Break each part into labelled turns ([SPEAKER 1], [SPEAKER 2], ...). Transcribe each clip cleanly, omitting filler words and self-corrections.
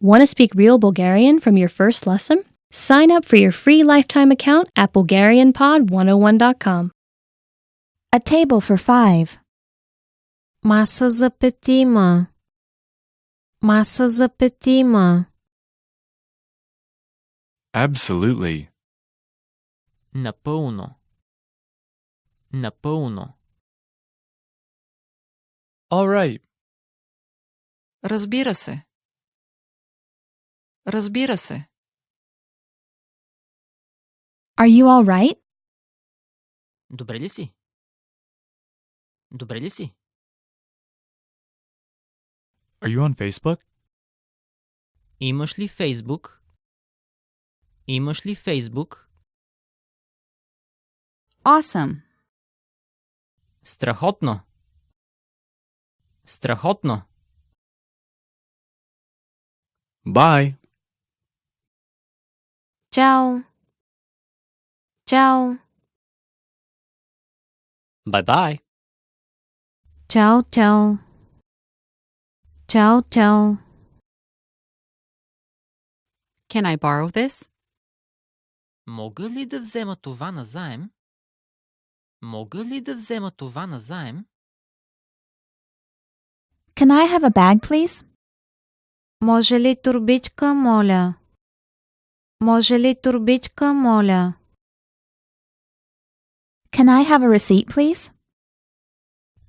[SPEAKER 1] Want to speak real Bulgarian from your first lesson? Sign up for your free lifetime account at BulgarianPod101.com.
[SPEAKER 2] A table for 5.
[SPEAKER 3] Маса за петима. Маса за петима.
[SPEAKER 4] Absolutely.
[SPEAKER 5] Напълно. Напълно.
[SPEAKER 4] All right.
[SPEAKER 6] Разбира се. Разбира се.
[SPEAKER 2] Are you all right?
[SPEAKER 5] Добре ли си? Добре ли си?
[SPEAKER 4] Are you on Facebook?
[SPEAKER 5] Имаш ли Фейсбук? Имаш ли Фейсбук?
[SPEAKER 2] Awesome.
[SPEAKER 5] Страхотно. Страхотно.
[SPEAKER 4] Bye.
[SPEAKER 3] Чао. Чао.
[SPEAKER 5] Bye-bye.
[SPEAKER 3] Чао, чао. Чао, чао.
[SPEAKER 6] Can I borrow this?
[SPEAKER 5] Мога ли да взема това назаем? Мога ли да взема това назаем?
[SPEAKER 2] Can I have a bag, please?
[SPEAKER 3] Може ли турбичка, моля? Може ли турбичка, моля?
[SPEAKER 2] Can I have a receipt, please?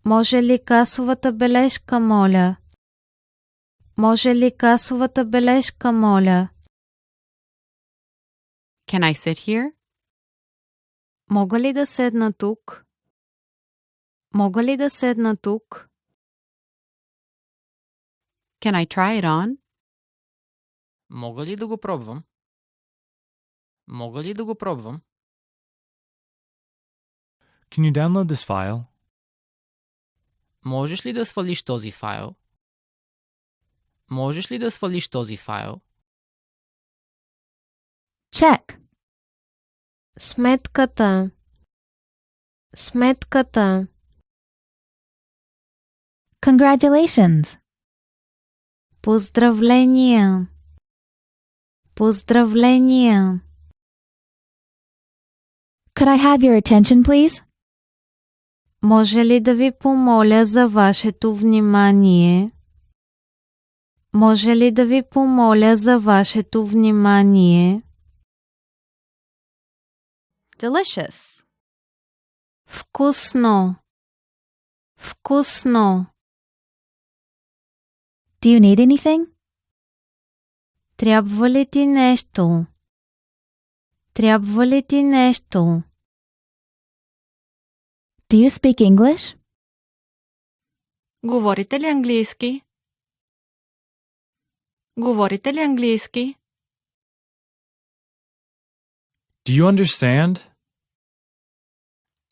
[SPEAKER 3] Може ли касовата бележка, моля? Може ли касовата бележка, моля?
[SPEAKER 6] Can I sit here?
[SPEAKER 3] Мога ли да седна тук? Мога ли да седна тук?
[SPEAKER 6] Can I try it on?
[SPEAKER 5] Мога ли да го пробвам? Мога ли да го пробвам?
[SPEAKER 4] Can you download this file?
[SPEAKER 5] Можеш ли да свалиш този файл? Можеш ли да свалиш този файл?
[SPEAKER 2] Check.
[SPEAKER 3] Сметката. Сметката.
[SPEAKER 2] Congratulations.
[SPEAKER 3] Поздравления. Поздравления.
[SPEAKER 2] Could I have your attention, please?
[SPEAKER 3] Може ли да ви помоля за вашето внимание? Може ли да ви помоля за вашето внимание?
[SPEAKER 2] Delicious.
[SPEAKER 3] Вкусно. Вкусно.
[SPEAKER 2] Do you need anything?
[SPEAKER 3] Трябва ли ти нещо? Трябва ли ти нещо?
[SPEAKER 2] Do you speak English?
[SPEAKER 6] Говорите ли английски? Говорите ли английски?
[SPEAKER 4] Do you understand?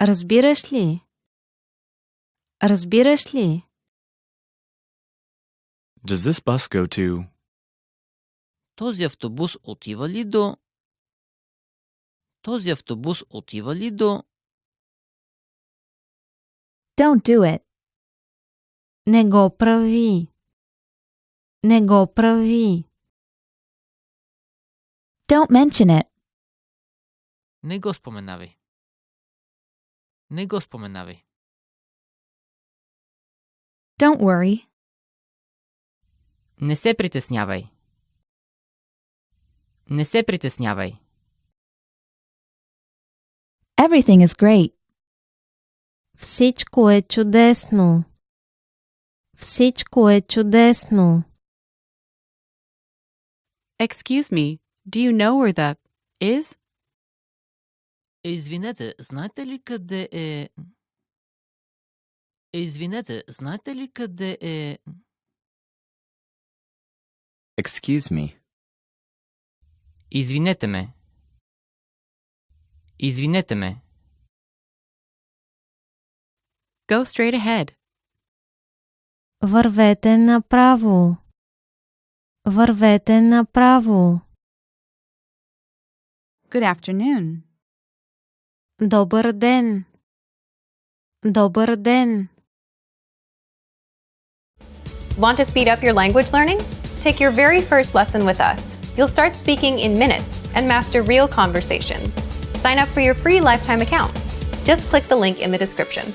[SPEAKER 3] Разбираш ли? Разбираш ли?
[SPEAKER 4] Does this bus go to?
[SPEAKER 5] Този автобус отива ли до... Този автобус отива ли до...
[SPEAKER 2] Don't do it.
[SPEAKER 3] Не го прави. Не го прави.
[SPEAKER 2] Don't mention it.
[SPEAKER 5] Не го споменавай. Не го споменавай.
[SPEAKER 2] Don't worry.
[SPEAKER 5] Не се притеснявай. Не се притеснявай.
[SPEAKER 2] Everything is great.
[SPEAKER 3] Всичко е чудесно. Всичко е чудесно.
[SPEAKER 6] Excuse me, do you know where that is?
[SPEAKER 5] Извинете, знаете ли къде е... Извинете, знаете ли къде е...
[SPEAKER 7] Excuse me.
[SPEAKER 5] Извинете ме. Извинете ме.
[SPEAKER 6] Go straight ahead.
[SPEAKER 3] Вървете направо. Вървете направо.
[SPEAKER 2] Good afternoon.
[SPEAKER 3] Добър ден. Добър ден.
[SPEAKER 8] Want to speed up your language learning? Take your very first lesson with us. You'll start speaking in minutes and master real conversations. Sign up for your free lifetime account. Just click the link in the description.